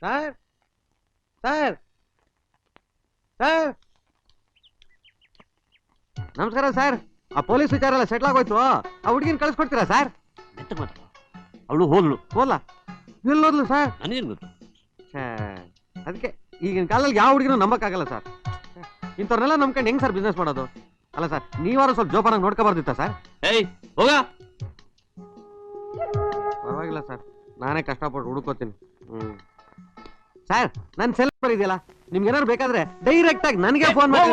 Sir sir sir ನಮಸ್ಕಾರ sir. ಆ police ವಿಚಾರ ಎಲ್ಲ ಸೆಟ್ಲ್ ಆಗೋಯ್ತು. ಆ ಹುಡುಗಿನ ಕಳಿಸ್ಕೊಡ್ತೀರಾ ಸರ್? ಅವಳು ಹೋದ್ಲು. ಹೋದ್ಲಾ? ಎಲ್ಲೋದ್ಲು ಸರ್? ನನಗೇನು ಗೊತ್ತು. ಅದಕ್ಕೆ ಈಗಿನ ಕಾಲದಲ್ಲಿ ಯಾವ ಹುಡುಗಿನೂ ನಂಬಕ್ಕಾಗಲ್ಲ ಸರ್. ಇಂಥವ್ರನ್ನೆಲ್ಲ ನಂಬ್ಕೊಂಡು ಹೆಂಗ್ ಸರ್ ಬಿಸ್ನೆಸ್ ಮಾಡೋದು? ಅಲ್ಲ ಸರ್, ನೀವಾರು ಸ್ವಲ್ಪ ಜೋಪಾನಾಗಿ ನೋಡ್ಕೋಬಾರ್ದಿತ್ತ ಸರ್? ಏಯ್ ಹೋಗ. ಪರವಾಗಿಲ್ಲ ಸರ್, ನಾನೇ ಕಷ್ಟಪಟ್ಟು ಹುಡುಕೋತೀನಿ. ಸರ್, ನನ್ನ ಸೆಲ್ ನಂಬರ್ ಇದೆಯಲ್ಲ, ನಿಮ್ಗೆ ಏನಾದ್ರು ಬೇಕಾದ್ರೆ ಡೈರೆಕ್ಟ್ ಆಗಿ ನನಗೆ ಫೋನ್ ಮಾಡಿ.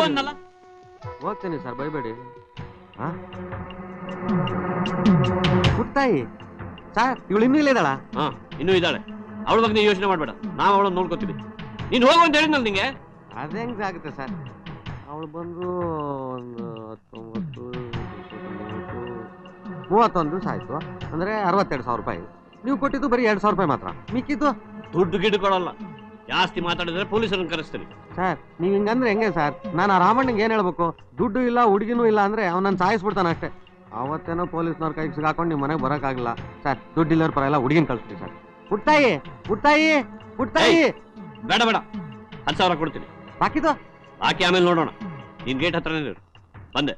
ಹೋಗ್ತೀನಿ ಸರ್, ಬೈಬೇಡಿ. ಪುಟ್ಟಾಯಿ ಸರ್, ಇವಳು ಇನ್ನೂ ಇಲ್ಲ ಇದ್ದಾಳ? ಇನ್ನೂ ಇದ್ದಾಳೆ. ಅವಳ ಬಗ್ಗೆ ನೀವು ಯೋಚನೆ ಮಾಡ್ಬೇಡ, ನಾವು ಅವಳನ್ನ ನೋಡ್ಕೋತೀವಿ. ನೀನು ಹೋಗು ಅಂತ ಹೇಳಿದ್ನಲ್ಲ ನಿಂಗೆ. ಅದ ಹೆಂಗ್ ಆಗುತ್ತೆ ಸರ್? ಅವಳು ಬಂದು ಒಂದು 31 ದಿವಸ ಆಯ್ತು. ಅಂದ್ರೆ 62,000 ರೂಪಾಯಿ. ನೀವು ಕೊಟ್ಟಿದ್ದು ಬರೀ 2,000 ರೂಪಾಯಿ ಮಾತ್ರ. ಮಿಕ್ಕಿದ್ದು ದುಡ್ಡು ಗಿಡ್ಡು ಕೊಡಲ್ಲ. ಜಾಸ್ತಿ ಮಾತಾಡಿದ್ರೆ ಪೊಲೀಸರನ್ನು ಕರೆಸ್ತೀನಿ. ಸರ್, ನೀವ್ ಹಿಂಗಂದ್ರೆ ಹೆಂಗೆ ಸರ್? ನಾನು ಆ ರಾಮಣ್ಣಂಗೆ ಏನ್ ಹೇಳ್ಬೇಕು? ದುಡ್ಡು ಇಲ್ಲ, ಹುಡುಗಿನೂ ಇಲ್ಲ ಅಂದ್ರೆ ಅವನನ್ನ ಸಾಯಿಸ್ಬಿಡ್ತಾನ ಅಷ್ಟೇ. ಅವತ್ತೇನೋ ಪೊಲೀಸ್ನವ್ರ ಕೈಗೆ ಸಿಗಾಕೊಂಡು ನಿಮ್ಮ ಮನೆಗೆ ಬರೋಕ್ಕಾಗಲ್ಲ ಸರ್. ದುಡ್ಡು ಇಲ್ಲರ ಪರ ಎಲ್ಲ ಹುಡುಗಿನ ಕಳಿಸ್ತೀವಿ ಸರ್. ಪುಟ್ಟಾಯಿ ಪುಟ್ಟಾಯಿ ಪುಟ್ಟಾಯಿ. ಬೇಡ ಬೇಡ, 10,000 ಕೊಡ್ತೀನಿ. ಬಾಕಿದು ಬಾಕಿ ಆಮೇಲೆ ನೋಡೋಣ. ನೀನ್ ಗೇಟ್ ಹತ್ರನೇ ಇರು. ಬಂದೆ.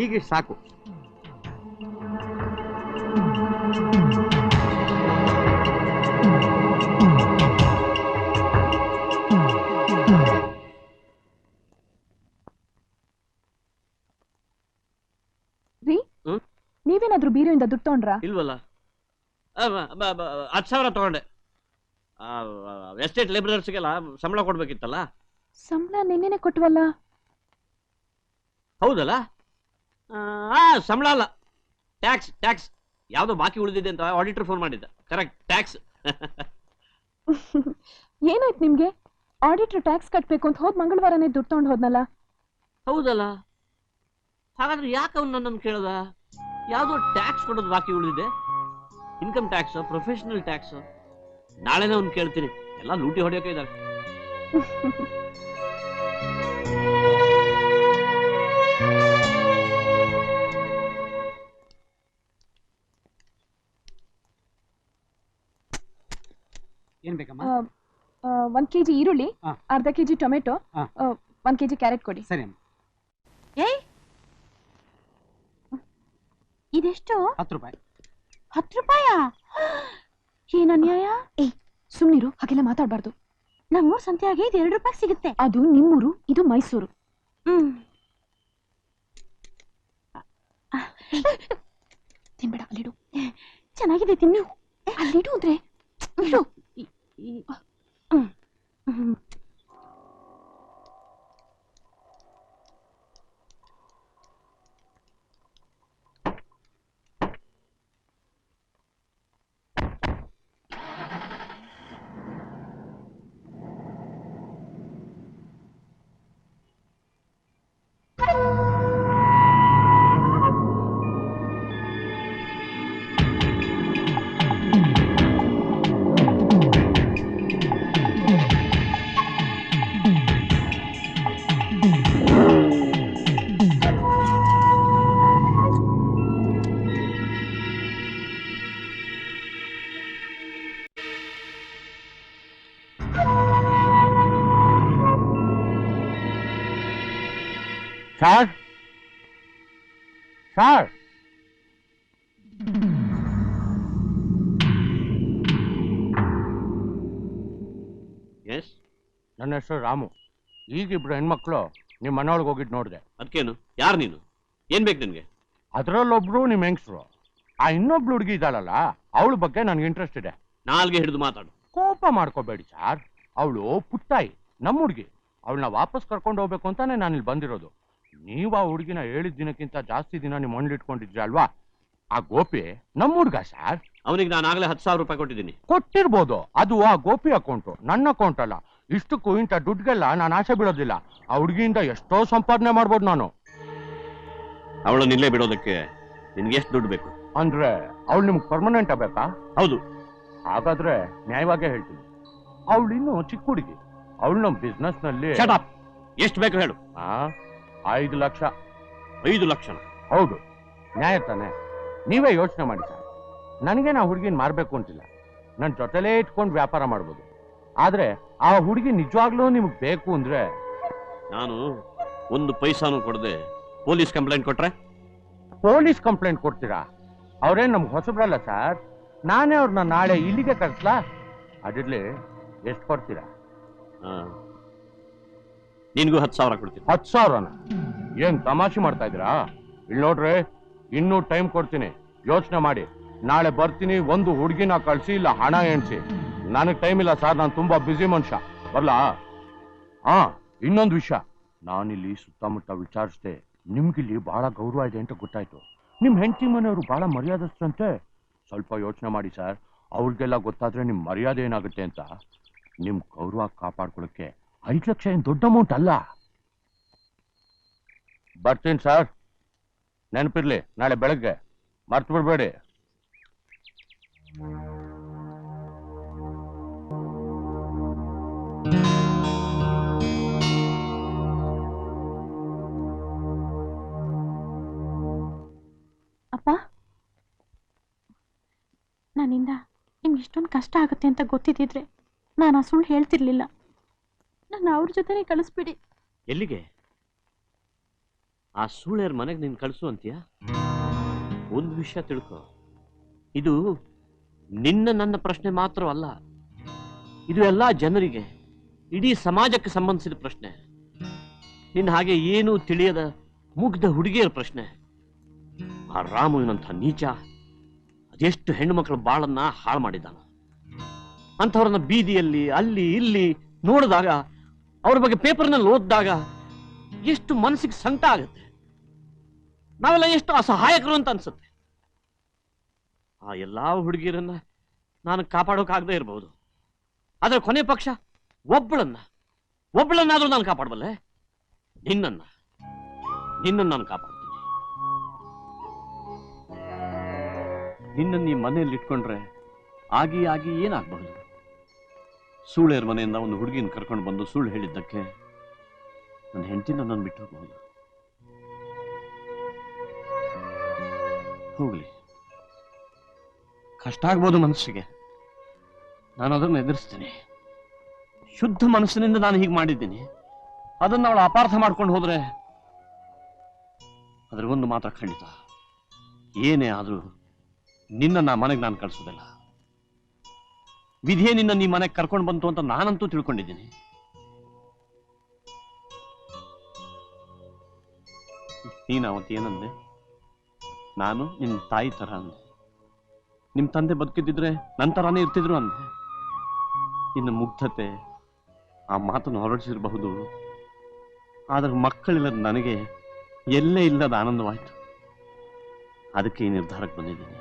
ಈಗ ಸಾಕು. ನೀವೇನಾದ್ರೂ ಬೀರುವಿಂದ ದುಡ್ಡು ತಗೊಂಡ್ರಾ? ಇಲ್ವಲ್ಲ. 10,000 ತಗೊಂಡೆ. ಎಸ್ಟೇಟ್ ಲೇಬರರ್ಸ್ಗೆಲ್ಲ ಸಂಬಳ ಕೊಡ್ಬೇಕಿತ್ತಲ್ಲ. ಸಂಬಳ ನಿನ್ನೆನೆ ಕೊಟ್ವಲ್ಲ. ಹೌದಲ್ಲ? ಸಂಬಳ ಅಲ್ಲ, ಟ್ಯಾಕ್ಸ್. ಟ್ಯಾಕ್ಸ್ ಯಾವ್ದೋ ಬಾಕಿ ಉಳಿದಿದೆ ಅಂತ ಆಡಿಟರ್ ಫೋನ್ ಮಾಡಿದ್ದ. Correct, tax. ಏನಾಯ್ತು ನಿಮ್ಗೆ? ಆಡಿಟರ್ ಟ್ಯಾಕ್ಸ್ ಕಟ್ಬೇಕು ಅಂತ ಹೋದ್ ಮಂಗಳವಾರನೇ ದುಡ್ಡು ತಗೊಂಡು ಹೋದ್ನಲ್ಲ. ಹೌದಲ್ಲ? ಹಾಗಾದ್ರೆ ಯಾಕೆ ಅವ್ನು ನನ್ನನ್ನು ಕೇಳ್ದ? ಯಾವ್ದೋ ಟ್ಯಾಕ್ಸ್ ಕೊಡೋದು ಬಾಕಿ ಉಳಿದಿದೆ. Income tax, professional tax. ನಾಳೆನೇ ಅವ್ನು ಕೇಳ್ತೀನಿ. ಎಲ್ಲ ಲೂಟಿ ಹೊಡೆಯೋಕೆ ಇದ್ದಾರೆ. ಏನ್ ಬೇಕಮ್ಮ? 1 kg ಈರುಳ್ಳಿ, ಅರ್ಧ kg ಟೊಮೆಟೊ, 1 kg ಕ್ಯಾರೆಟ್ ಕೊಡಿ. ಸರಿ ಅಮ್ಮ. ಏಯ್, ಇದೆಷ್ಟು? 10 ರೂಪಾಯಿ. 10 ರೂಪಾಯಾ? ಏನ್ ಅನ್ಯಾಯ? ಏಯ್ ಸುಮ್ನಿರು, ಹಾಗೆಲ್ಲ ಮಾತಾಡ್ಬಾರ್ದು. ನಮ್ಮೂರ್ ಸಂತೆಯಾಗೆ ಇದು 2 ರೂಪಾಯಿ ಸಿಗುತ್ತೆ. ಅದು ನಿಮ್ಮೂರು, ಇದು ಮೈಸೂರು. ತಿನ್ಬೇಡ, ಅಲ್ಲಿಡು. ಚೆನ್ನಾಗಿದೆ, ತಿನ್ನು. ಅಲ್ಲಿಡು ಅಂದ್ರೆ ಇಡು. ಸರ್ ಸರ್, ಎಸ್, ನನ್ನ ಹೆಸರು ರಾಮು. ಈಗಿಬ್ರು ಹೆಣ್ಮಕ್ಳು ನಿಮ್ಮ ಮನೆಯೊಳಗೆ ಹೋಗಿದ್ದು ನೋಡಿದೆ. ಅದಕ್ಕೇನು? ಯಾರು ನೀನು? ಏನ್ ಬೇಕು ನಿನ್ಗೆ? ಅದರಲ್ಲೊಬ್ರು ನಿಮ್ಮ ಹೆಂಗಸರು. ಆ ಇನ್ನೊಬ್ಳು ಹುಡುಗಿ ಇದ್ದಾಳಲ್ಲ, ಅವಳ ಬಗ್ಗೆ ನನಗೆ ಇಂಟ್ರೆಸ್ಟ್ ಇದೆ. ನಾಲ್ಗೆ ಹಿಡಿದು ಮಾತಾಡು. ಕೋಪ ಮಾಡ್ಕೋಬೇಡಿ ಸರ್. ಅವಳು ಪುಟ್ಟಾಯಿ, ನಮ್ಮ ಹುಡುಗಿ. ಅವಳನ್ನ ವಾಪಸ್ ಕರ್ಕೊಂಡು ಹೋಗ್ಬೇಕು ಅಂತಾನೆ ನಾನು ಇಲ್ಲಿ ಬಂದಿರೋದು. ನೀವು ಆ ಹುಡುಗಿನ ಹೇಳಿದ ದಿನಕ್ಕಿಂತ ಜಾಸ್ತಿ ದಿನ ನೀವು ಮಣ್ಣಿಟ್ಕೊಂಡಿದ್ರಿ ಅಲ್ವಾ? ಆ ಗೋಪಿ ನಮ್ಮ ಹುಡುಗ ಸರ್. ಅವನಿಗೆ ನಾನು ಆಗ್ಲೇ 10,000 ರೂಪಾಯಿ ಕೊಟ್ಟಿದ್ದೀನಿ. ಕೊಟ್ಟಿರ್ಬೋದು, ಅದು ಆ ಗೋಪಿ ಅಕೌಂಟು, ನನ್ನ ಅಕೌಂಟ್ ಅಲ್ಲ. ಇಷ್ಟಕ್ಕೂ ಇಂಥ ದುಡ್ಡುಗೆಲ್ಲ ನಾನು ಆಸೆ ಬಿಡೋದಿಲ್ಲ. ಆ ಹುಡುಗಿಯಿಂದ ಎಷ್ಟೋ ಸಂಪಾದನೆ ಮಾಡ್ಬೋದು ನಾನು. ಅವಳನ್ನ ಇಲ್ಲೇ ಬಿಡೋದಕ್ಕೆ ನಿನ್ಗೆ ಎಷ್ಟು ದುಡ್ಡು ಬೇಕು? ಅಂದ್ರೆ ಅವಳು ನಿಮ್ಗೆ ಪರ್ಮನೆಂಟ್ ಆಗಬೇಕಾ? ಹೌದು. ಹಾಗಾದ್ರೆ ನ್ಯಾಯವಾಗೇ ಹೇಳ್ತೀನಿ. ಅವಳು ಇನ್ನು ಚಿಕ್ಕ ಹುಡುಗಿ. ಅವಳು ನಮ್ಮ ಬಿಸ್ನೆಸ್ ನಲ್ಲಿ. ಎಷ್ಟು ಬೇಕು ಹೇಳು? 5 ಲಕ್ಷ. 5 ಲಕ್ಷ? ಹೌದು, ನ್ಯಾಯ ತಾನೆ. ನೀವೇ ಯೋಚನೆ ಮಾಡಿ ಸರ್. ನನಗೆ ನಾ ಹುಡುಗಿನ ಮಾರಬೇಕು ಅಂತಿಲ್ಲ, ನನ್ನ ಜೊತೆಲೇ ಇಟ್ಕೊಂಡು ವ್ಯಾಪಾರ ಮಾಡ್ಬೋದು. ಆದ್ರೆ ಆ ಹುಡುಗಿ ನಿಜವಾಗ್ಲೂ ನಿಮ್ಗೆ ಬೇಕು ಅಂದ್ರೆ ನಾನು ಒಂದು ಪೈಸಾನು ಕೊಡದೆ ಪೊಲೀಸ್ ಕಂಪ್ಲೇಂಟ್ ಕೊಟ್ರೆ? ಪೊಲೀಸ್ ಕಂಪ್ಲೇಂಟ್ ಕೊಡ್ತೀರಾ? ಅವ್ರೇನ್ ನಮ್ಗೆ ಹೊಸಬ್ರಲ್ಲ ಸರ್. ನಾನೇ ಅವ್ರನ್ನ ನಾಳೆ ಇಲ್ಲಿಗೆ ಕಳಿಸ್ಲಾ? ಅದಿರ್ಲಿ, ಎಷ್ಟು ಕೊಡ್ತೀರಾ? ನಿನ್ಗೂ 10,000 ಕೊಡ್ತೀನಿ. 10,000ನ? ಏನ್ ತಮಾಷೆ ಮಾಡ್ತಾ ಇದ್ದೀರಾ? ಇಲ್ಲಿ ನೋಡ್ರಿ, ಇನ್ನೂ ಟೈಮ್ ಕೊಡ್ತೀನಿ, ಯೋಚನೆ ಮಾಡಿ. ನಾಳೆ ಬರ್ತೀನಿ, ಒಂದು ಹುಡುಗಿನ ಕಳಿಸಿ, ಇಲ್ಲ ಹಣ ಎಣಿಸಿ. ನನಗೆ ಟೈಮ್ ಇಲ್ಲ ಸರ್, ನಾನು ತುಂಬಾ ಬ್ಯುಸಿ ಮನುಷ್ಯ. ಬರ್ಲಾ? ಹಾ, ಇನ್ನೊಂದು ವಿಷಯ, ನಾನಿಲ್ಲಿ ಸುತ್ತಮುತ್ತ ವಿಚಾರಿಸ್ದೆ, ನಿಮ್ಗಿಲ್ಲಿ ಬಹಳ ಗೌರವ ಇದೆ ಅಂತ ಗೊತ್ತಾಯ್ತು. ನಿಮ್ ಹೆಂಡತಿ ಮನೆಯವರು ಬಹಳ ಮರ್ಯಾದಸ್ಥರಂತೆ. ಸ್ವಲ್ಪ ಯೋಚನೆ ಮಾಡಿ ಸರ್, ಅವ್ರಿಗೆಲ್ಲ ಗೊತ್ತಾದ್ರೆ ನಿಮ್ ಮರ್ಯಾದೆ ಏನಾಗುತ್ತೆ ಅಂತ. ನಿಮ್ ಗೌರವ ಕಾಪಾಡ್ಕೊಳಕ್ಕೆ 5 ಲಕ್ಷ ಏನ್ ದೊಡ್ಡ ಅಮೌಂಟ್ ಅಲ್ಲ. ಬರ್ತೀನಿ ಸರ್, ನೆನಪಿರ್ಲಿ, ನಾಳೆ ಬೆಳಗ್ಗೆ ಮರ್ತು ಬಿಡ್ಬೇಡಿ. ಅಪ್ಪ, ನನ್ನಿಂದ ನಿಮ್ಗೆ ಇಷ್ಟೊಂದು ಕಷ್ಟ ಆಗುತ್ತೆ ಅಂತ ಗೊತ್ತಿದ್ದಿದ್ರೆ ನಾನು ಆ ಸುಳ್ಳು ಹೇಳ್ತಿರ್ಲಿಲ್ಲ. ನನ್ನ ಅವ್ರ ಜೊತೆನೇ ಕಳಿಸ್ಬಿಡಿ. ಎಲ್ಲಿಗೆ? ಆ ಸೂಳ್ಯರ ಮನೆಗೆ ನೀನು ಕಳಿಸು ಅಂತೀಯ? ಒಂದು ವಿಷಯ ತಿಳ್ಕೊ, ಇದು ನನ್ನ ಪ್ರಶ್ನೆ ಮಾತ್ರವಲ್ಲ, ಇದು ಎಲ್ಲಾ ಜನರಿಗೆ, ಇಡೀ ಸಮಾಜಕ್ಕೆ ಸಂಬಂಧಿಸಿದ ಪ್ರಶ್ನೆ. ನಿನ್ನ ಹಾಗೆ ಏನೂ ತಿಳಿಯದ ಮುಗ್ಧ ಹುಡುಗಿಯರ ಪ್ರಶ್ನೆ. ಆ ರಾಮುವಿನಂಥ ನೀಚ ಅದೆಷ್ಟು ಹೆಣ್ಣು ಮಕ್ಕಳ ಬಾಳನ್ನ ಹಾಳು ಮಾಡಿದ್ದಾನ. ಅಂಥವ್ರನ್ನ ಬೀದಿಯಲ್ಲಿ ಅಲ್ಲಿ ಇಲ್ಲಿ ನೋಡಿದಾಗ, ಅವ್ರ ಬಗ್ಗೆ ಪೇಪರ್ನಲ್ಲಿ ಓದಿದಾಗ ಎಷ್ಟು ಮನಸ್ಸಿಗೆ ಸಂಕಟ ಆಗುತ್ತೆ. ನಾವೆಲ್ಲ ಎಷ್ಟು ಅಸಹಾಯಕರು ಅಂತ ಅನ್ಸುತ್ತೆ. ಆ ಎಲ್ಲಾ ಹುಡುಗಿಯರನ್ನ ನಾನು ಕಾಪಾಡೋಕಾಗದೇ ಇರಬಹುದು, ಆದ್ರೆ ಕೊನೆ ಪಕ್ಷ ಒಬ್ಬಳನ್ನಾದ್ರೂ ನಾನು ಕಾಪಾಡಬಲ್ಲೆ. ನಿನ್ನನ್ನು ನಾನು ಕಾಪಾಡ್ತೀನಿ. ನಿನ್ನನ್ನು ಈ ಮನೆಯಲ್ಲಿ ಇಟ್ಕೊಂಡ್ರೆ ಆಗಿ ಏನಾಗಬಹುದು? ಸೂಳೆಯರ ಮನೆಯಿಂದ ಒಂದು ಹುಡುಗಿನ ಕರ್ಕೊಂಡು ಬಂದು ಸುಳ್ಳು ಹೇಳಿದ್ದಕ್ಕೆ ನನ್ನ ಹೆಂಡತಿನ ನನ್ನ ಬಿಟ್ಟು ಹೋಗಬಹುದು. ಹೋಗ್ಲಿ, ಕಷ್ಟ ಆಗ್ಬೋದು ಮನಸ್ಸಿಗೆ, ನಾನು ಅದನ್ನು ಎದುರಿಸ್ತೀನಿ. ಶುದ್ಧ ಮನಸ್ಸಿನಿಂದ ನಾನು ಹೀಗೆ ಮಾಡಿದ್ದೀನಿ. ಅದನ್ನು ಅವಳು ಅಪಾರ್ಥ ಮಾಡ್ಕೊಂಡು ಹೋದ್ರೆ ಅದ್ರಿಗೊಂದು ಮಾತ್ರ ಖಂಡಿತ, ಏನೇ ಆದ್ರೂ ನಿನ್ನ ಮನೆಗೆ ನಾನು ಕಳಿಸೋದಿಲ್ಲ. ವಿಧಿಯೇ ನಿನ್ನ ಈ ಮನೆಗೆ ಕರ್ಕೊಂಡು ಬಂತು ಅಂತ ನಾನಂತೂ ತಿಳ್ಕೊಂಡಿದ್ದೀನಿ. ನೀನು ಅವತ್ತು ಏನಂದೆ? ನಾನು ನಿನ್ನ ತಾಯಿ ತರ ಅಂದೆ. ನಿಮ್ ತಂದೆ ಬದುಕಿದ್ದಿದ್ರೆ ನನ್ನ ತರಾನೇ ಇರ್ತಿದ್ರು ಅಂದೆ. ಇನ್ನು ಮುಗ್ಧತೆ ಆ ಮಾತನ್ನು ಹೊರಡಿಸಿರಬಹುದು, ಆದ್ರೆ ಮಕ್ಕಳಿಲ್ಲದ ನನಗೆ ಎಲ್ಲೇ ಇಲ್ಲದ ಆನಂದವಾಯ್ತು. ಅದಕ್ಕೆ ಈ ನಿರ್ಧಾರಕ್ಕೆ ಬಂದಿದ್ದೀನಿ.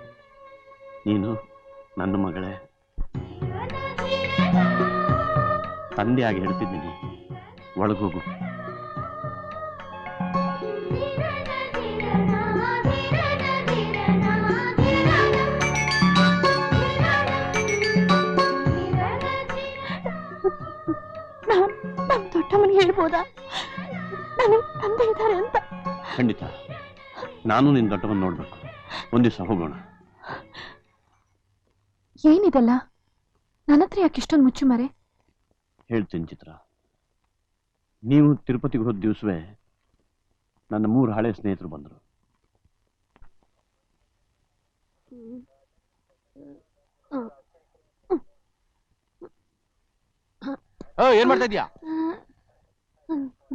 ನೀನು ನನ್ನ ಮಗಳೇ. ತಂದೆಯಾಗಿ ಹೇಳ್ತಿದ್ದೀನಿ, ಒಳಗೋಗು. ನಮ್ಮ ದೊಡ್ಡಮ್ಮನಿಗೆ ಹೇಳ್ಬೋದಾ ನನಗೆ ತಂದೆ ಇದ್ದಾರೆ ಅಂತ? ಖಂಡಿತ. ನಾನು ನಿನ್ನ ದೊಡ್ಡವನ್ನ ನೋಡ್ಬೇಕು. ಒಂದ್ ದಿವಸ ಹೋಗೋಣ. ಏನಿದೆಲ್ಲ? ನನ್ನ ಹತ್ರ ಯಾಕೆ ಇಷ್ಟೊಂದು ಮುಚ್ಚುಮರೆ? ಹೇಳ್ತೀನಿ ಚಿತ್ರ. ನೀವು ತಿರುಪತಿಗೆ ಹೋದ ದಿವಸವೇ ನನ್ನ 3 ಹಳೆ ಸ್ನೇಹಿತರು ಬಂದರು. ಏನ್ ಮಾಡ್ತಾ ಇದ್ಯಾ?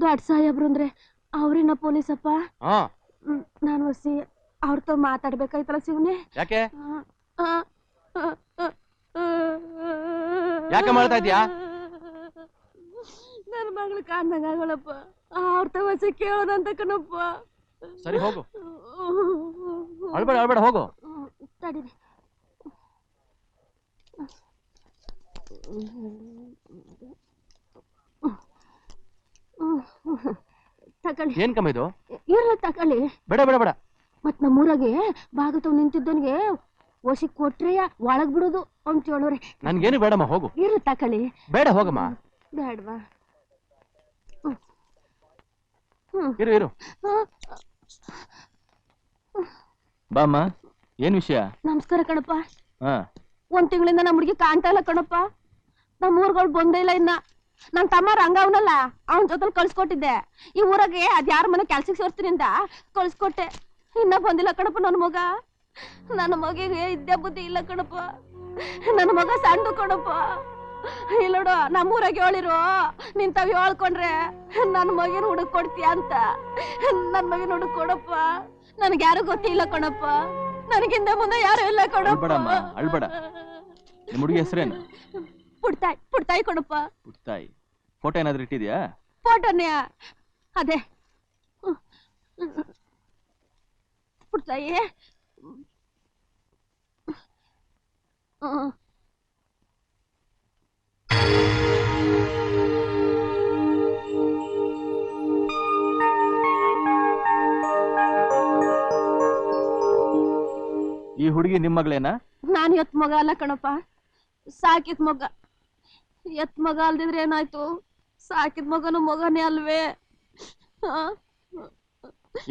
ದೊಡ್ಡ ಸಾಹೇಬ್ರು ಅಂದ್ರೆ ಅವ್ರೇನ ಪೊಲೀಸಪ್ಪ? ಹಾ, ನಾನು ಹೊಸಿ ಅವ್ರతో ಮಾತಾಡ್ಬೇಕಾಯ್ತಲ್ಲ ಶಿವನೇ. ಯಾಕೆ ಯಾಕೆ ಮಾಡ್ತಾ ಇದ್ಯಾ? ನನ್ನ ಮಗಳು ಕಾಣ್ದಂಗ ಆಗೋಳಪ್ಪ. ಅವ್ರతో ಹೊಸಿ ಕೇಳೋದಂತ ಕಣಪ್ಪ. ಸರಿ ಹೋಗು, ಅಳ್ಬೇಡ ಹೋಗು. ತಡೀರಿ. ತಕೊಳ್ಳಿ. ಏನ್ ಕಮ್ಮಿ ಇದು? ಇರ್ಲ ತಕೊಳ್ಳಿ. ಬೇಡ ಬೇಡ ಬೇಡ. ಮತ್ ನಮ್ಮೂರಾಗೆ ಬಾಗತವ್ ನಿಂತಿದ್ದವನಿಗೆ ಒಸಿ ಕೊಟ್ರೆ ಒಳಗ್ ಬಿಡೋದು ಅಂತ ಹೇಳೋರೆ. ನನ್ಗೇನು ಬೇಡಮ್ಮ, ಹೋಗು. ಇರ್ಲ ತಕೊಳ್ಳಿ. ಬೇಡ ಹೋಗಮ್ಮ. ಬೇಡವಾ? ಇರು ಬಾಮ್ಮ. ಏನ್ ವಿಷಯ? ನಮಸ್ಕಾರ ಕಣಪ್ಪ. ಹಾ, ಒಂದ್ ತಿಂಗಳಿಂದ ನಮ್ಮ ಹುಡುಗಿ ಕಾಣ್ತಾ ಇಲ್ಲ ಕಣಪ್ಪ. ನಮ್ಮ ಊರ್ಗಳು ಬಂದೇ ಇಲ್ಲ ಇನ್ನ. ನನ್ ತಮ್ಮ ರಂಗ ಅವನಲ್ಲ, ಅವನ್ ಜೊತೆಲಿ ಕಳ್ಸ್ಕೊಟ್ಟಿದ್ದೆ. ಈ ಊರಾಗೆ ಅದ್ ಯಾರ ಮನೆ ಕೆಲ್ಸಕ್ಕೆ ಸೇರ್ತೀನಿ ಅಂತ ಕಳ್ಸ್ಕೊಟ್ಟೆ. ಇನ್ನ ಬಂದಿಲ್ಲ ಕಣಪ್ಪ ನನ್ನ ಮಗ. ನನ್ನ ಮಗಿಗೆ ಇದ್ದೇ ಬುದ್ಧಿ ಇಲ್ಲ ಕಣಪ್ಪ. ನನ್ನ ಮಗ ಸಣ್ಣ ಕಣಪ್ಪ. ಇಲ್ಲೋಡು, ನಮ್ಮೂರಾಗ ಹೇಳಿರು ನಿಂತಾವ್ ಹೇಳ್ಕೊಂಡ್ರೆ ನನ್ನ ಮಗಿನ ಹುಡುಕ್ ಕೊಡ್ತೀಯ ಅಂತ. ನನ್ ಮಗಿನ ಹುಡುಕ್ ಕೊಡಪ್ಪ. ನನ್ಗೆ ಯಾರು ಗೊತ್ತಿಲ್ಲ ಕಣಪ್ಪ. ನನಗಿಂದ ಮುಂದೆ ಯಾರು ಇಲ್ಲ ಅಳ್ಬೇಡಮ್ಮ, ಕಣಪ್ಪ. ಅಳ್ಬೇಡ. ನಿಮ್ ಹುಡುಗಿ ಹೆಸರೇನು? ಪುಡ್ತಾಯಿ, ಪುಡ್ತಾಯಿ ಕಣಪ್ಪ. ಪುಟ್ಟಾಯಿ. ಫೋಟೋ ಏನಾದ್ರು ಇಟ್ಟಿದ್ಯಾ? ಫೋಟೋನೇ ಅದೇ ಪುಡ್ತಾಯಿ. ಈ ಹುಡುಗಿ ನಿಮ್ ಮಗಳೇನಾ? ನಾನು ಎತ್ ಮಗ ಅಲ್ಲ ಕಣಪ್ಪ, ಸಾಕಿದ್ ಮಗ. ಎತ್ ಮಗ ಅಲ್ದಿದ್ರೆ ಏನಾಯ್ತು, ಸಾಕಿದ್ ಮಗನು ಮಗನೇ ಅಲ್ವೇ.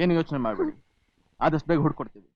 ಏನು ಯೋಚನೆ ಮಾಡ್ಬೇಡಿ, ಆದಷ್ಟು ಬೇಗ ಹುಡ್ಕೊಡ್ತೀವಿ.